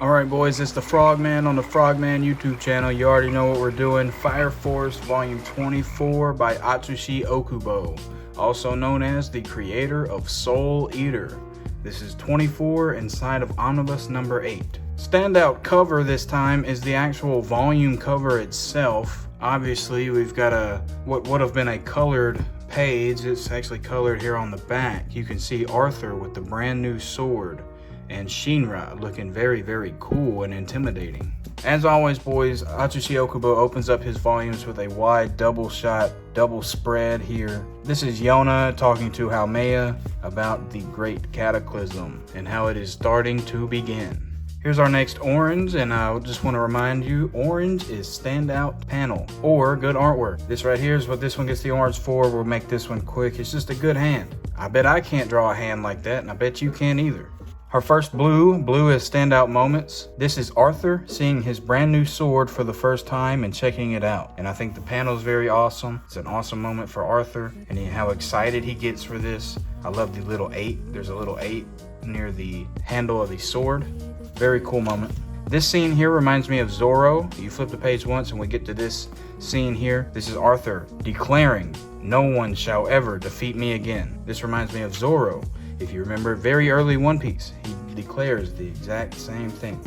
Alright boys, it's the Frogman on the Frogman YouTube channel. You already know what we're doing. Fire Force Volume 24 by Atsushi Okubo, also known as the creator of Soul Eater. This is 24 inside of omnibus number 8. Standout cover this time is the actual volume cover itself. Obviously we've got what would have been a colored page. It's actually colored here on the back. You can see Arthur with the brand new sword and Shinra looking very, very cool and intimidating. As always boys, Atsushi Okubo opens up his volumes with a wide double shot, double spread here. This is Yona talking to Haumea about the great cataclysm and how it is starting to begin. Here's our next orange, and I just want to remind you, orange is standout panel or good artwork. This right here is what this one gets the orange for. We'll make this one quick. It's just a good hand. I bet I can't draw a hand like that, and I bet you can't either. Our first blue is standout moments. This is Arthur seeing his brand new sword for the first time and checking it out. And I think the panel is very awesome. It's an awesome moment for Arthur and how excited he gets for this. I love the little 8. There's a little 8 near the handle of the sword. Very cool moment. This scene here reminds me of Zoro. You flip the page once and we get to this scene here. This is Arthur declaring, "No one shall ever defeat me again." This reminds me of Zoro. If you remember very early One Piece, he declares the exact same thing.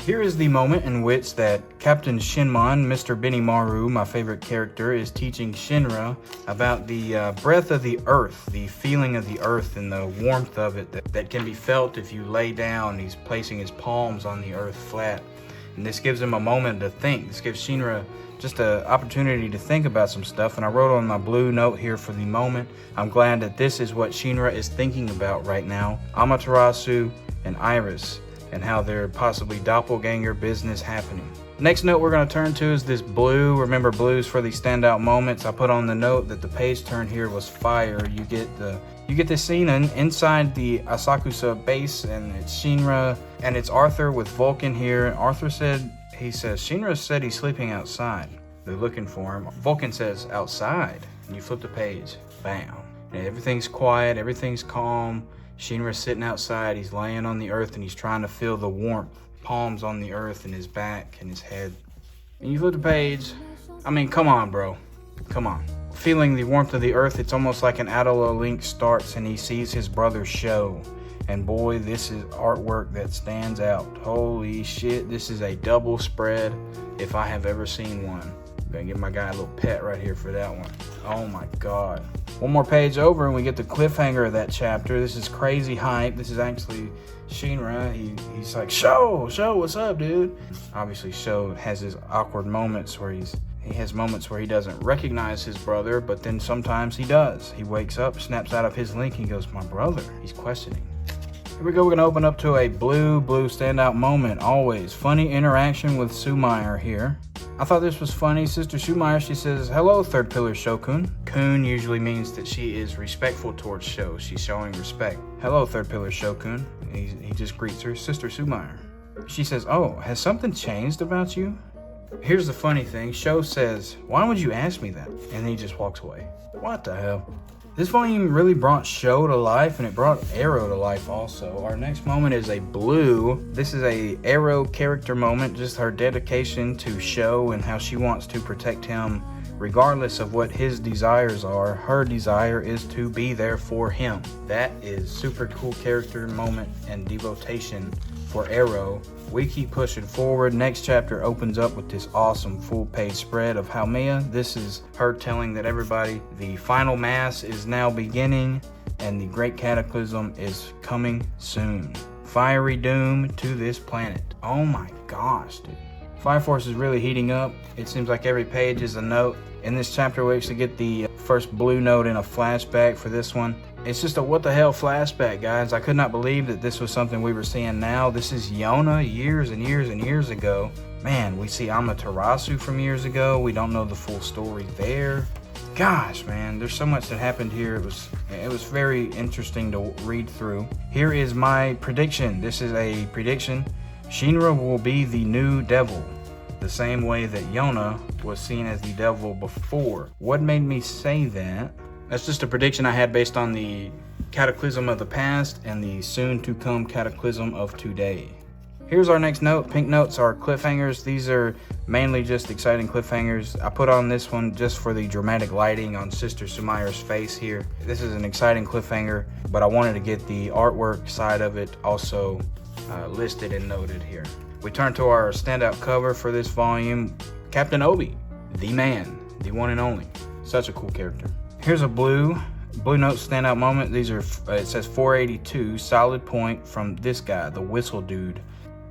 Here is the moment in which that Captain Shinmon, Mr. Benimaru, my favorite character, is teaching Shinra about the breath of the earth, the feeling of the earth and the warmth of it that can be felt if you lay down. He's placing his palms on the earth flat. And this gives him a moment to think. This gives Shinra just an opportunity to think about some stuff. And I wrote on my blue note here for the moment, I'm glad that this is what Shinra is thinking about right now. Amaterasu and Iris, and how they're possibly doppelganger business happening. Next note we're going to turn to is this blue. Remember, blues for the standout moments. I put on the note that the page turn here was fire. You get this scene inside the Asakusa base, and it's Shinra and it's Arthur with Vulcan here. Arthur says Shinra said he's sleeping outside. They're looking for him. Vulcan says outside, and you flip the page, bam, and everything's quiet, everything's calm. Shinra's sitting outside, he's laying on the earth and he's trying to feel the warmth. Palms on the earth and his back and his head. And you flip the page, I mean, come on, bro. Come on. Feeling the warmth of the earth, it's almost like an Adela Link starts and he sees his brother Show. And boy, this is artwork that stands out. Holy shit, this is a double spread if I have ever seen one. I'm gonna give my guy a little pet right here for that one. Oh my God. One more page over and we get the cliffhanger of that chapter. This is crazy hype. This is actually Shinra. He's like, Show, what's up, dude? Obviously, Show has his awkward moments where he has moments where he doesn't recognize his brother, but then sometimes he does. He wakes up, snaps out of his link, and goes, my brother. He's questioning. Here we go. We're gonna open up to a blue standout moment. Always funny interaction with Sumeyer here. I thought this was funny. Sister Sumeyer, she says, hello, Third Pillar Shokun. Kun usually means that she is respectful towards Sho. She's showing respect. Hello, Third Pillar Shokun. He just greets her, Sister Sumeyer. She says, oh, has something changed about you? Here's the funny thing. Sho says, why would you ask me that? And he just walks away. What the hell? This volume really brought Sho to life, and it brought Arrow to life also. Our next moment is a blue. This is a Arrow character moment, just her dedication to Sho and how she wants to protect him regardless of what his desires are. Her desire is to be there for him. That is super cool character moment and devotion for Arrow. We keep pushing forward. Next chapter opens up with this awesome full page spread of Haumea. This is her telling that everybody, the final mass is now beginning and the great cataclysm is coming soon. Fiery doom to this planet. Oh my gosh, dude. Fire Force is really heating up. It seems like every page is a note. In this chapter, we actually get the first blue note in a flashback for this one. It's just a what the hell flashback, guys. I could not believe that this was something we were seeing now. This is Yona years and years and years ago. Man, we see Amaterasu from years ago. We don't know the full story there. Gosh, man, there's so much that happened here. It was very interesting to read through. Here is my prediction. This is a prediction. Shinra will be the new devil, the same way that Yona was seen as the devil before. What made me say that? That's just a prediction I had based on the cataclysm of the past and the soon to come cataclysm of today. Here's our next note. Pink notes are cliffhangers. These are mainly just exciting cliffhangers. I put on this one just for the dramatic lighting on Sister Sumaira's face here. This is an exciting cliffhanger, but I wanted to get the artwork side of it also listed and noted here. We turn to our standout cover for this volume. Captain Obi, the man, the one and only. Such a cool character. Here's a blue note standout moment. These are, it says 482, solid point from this guy, the whistle dude.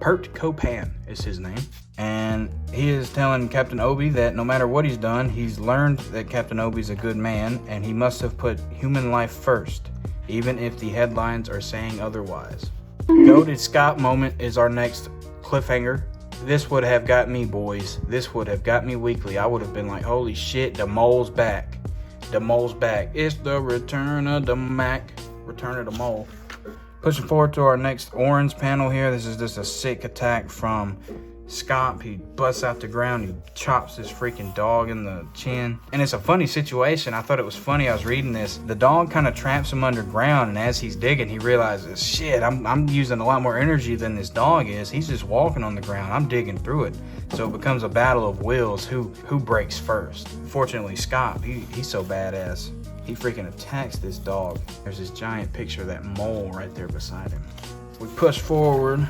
Pert Copan is his name. And he is telling Captain Obi that no matter what he's done, he's learned that Captain Obi's a good man and he must have put human life first, even if the headlines are saying otherwise. Goated Scott moment is our next cliffhanger. This would have got me, boys. This would have got me weekly. I would have been like, holy shit, the mole's back. The mole's back. It's the return of the Mac. Return of the mole. Pushing forward to our next orange panel here. This is just a sick attack from Scott. He busts out the ground. He chops this freaking dog in the chin. And it's a funny situation. I thought it was funny. I was reading this. The dog kind of traps him underground. And as he's digging, he realizes, shit, I'm using a lot more energy than this dog is. He's just walking on the ground. I'm digging through it. So it becomes a battle of wills. Who breaks first? Fortunately, Scott, he's so badass. He freaking attacks this dog. There's this giant picture of that mole right there beside him. We push forward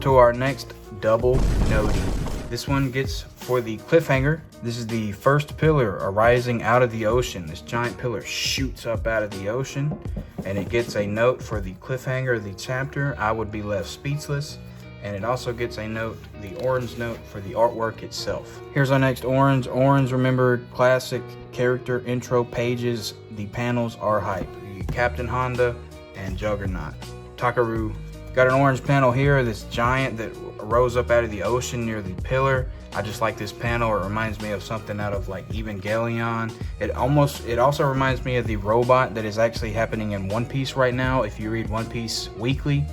to our next double noting. This one gets for the cliffhanger. This is the first pillar arising out of the ocean. This giant pillar shoots up out of the ocean and it gets a note for the cliffhanger of the chapter. I would be left speechless. And it also gets a note, the orange note for the artwork itself. Here's our next orange. Orange, remember, classic character intro pages. The panels are hype. Captain Honda and Juggernaut. Takaru. Got an orange panel here, this giant that rose up out of the ocean near the pillar. I just like this panel. It reminds me of something out of like Evangelion. It also reminds me of the robot that is actually happening in One Piece right now. If you read One Piece weekly,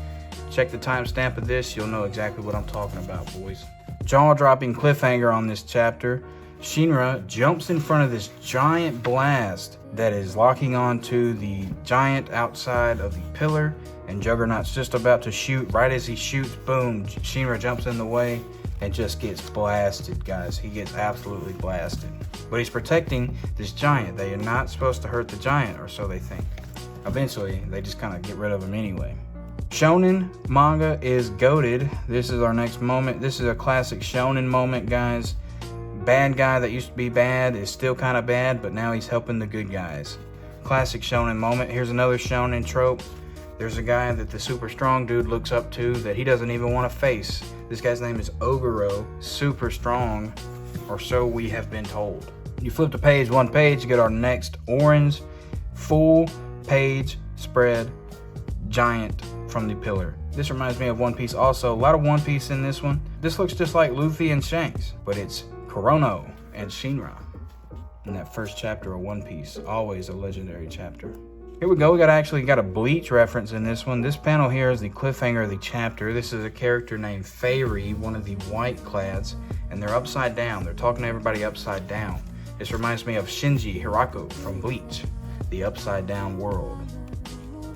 check the timestamp of this, you'll know exactly what I'm talking about, boys. Jaw-dropping cliffhanger on this chapter. Shinra jumps in front of this giant blast that is locking onto the giant outside of the pillar, and Juggernaut's just about to shoot. Right as he shoots, boom, Shinra jumps in the way and just gets blasted, guys. He gets absolutely blasted. But he's protecting this giant. They are not supposed to hurt the giant, or so they think. Eventually, they just kind of get rid of him anyway. Shonen manga is goated. This is our next moment. This is a classic shonen moment, guys. Bad guy that used to be bad is still kind of bad, but now he's helping the good guys. Classic shonen moment. Here's another shonen trope. There's a guy that the super strong dude looks up to that he doesn't even want to face. This guy's name is Oguro. Super strong, or so we have been told. You flip the page, one page, you get our next orange full page spread giant from the pillar. This reminds me of One Piece also. A lot of One Piece in this one. This looks just like Luffy and Shanks, but it's Kurono and Shinra in that first chapter of One Piece. Always a legendary chapter. Here we go. We got a Bleach reference in this one. This panel here is the cliffhanger of the chapter. This is a character named Fairy, one of the white clads, and they're upside down. They're talking to everybody upside down. This reminds me of Shinji Hirako from Bleach, the upside down world.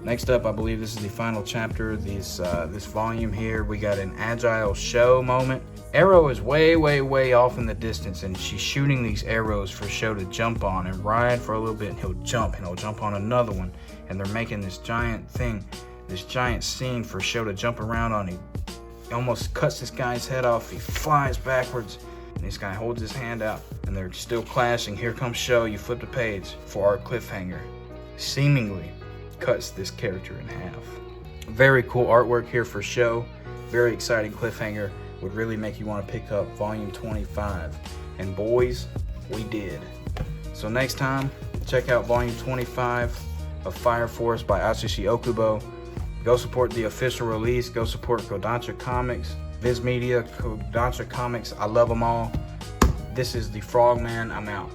Next up, I believe this is the final chapter of this volume here. We got an agile show moment. Arrow is way, way, way off in the distance, and she's shooting these arrows for Show to jump on and ride for a little bit, and he'll jump on another one, and they're making this giant thing, this giant scene for Show to jump around on. He almost cuts this guy's head off. He flies backwards, and this guy holds his hand out, and they're still clashing. Here comes Show. You flip the page for our cliffhanger. Seemingly cuts this character in half. Very cool artwork here for Show. Very exciting cliffhanger. Would really make you want to pick up volume 25. And boys, we did. So next time, check out volume 25 of Fire Force by Atsushi Okubo. Go support the official release. Go support Kodansha Comics, Viz Media, Kodansha Comics. I love them all. This is the Frogman. I'm out.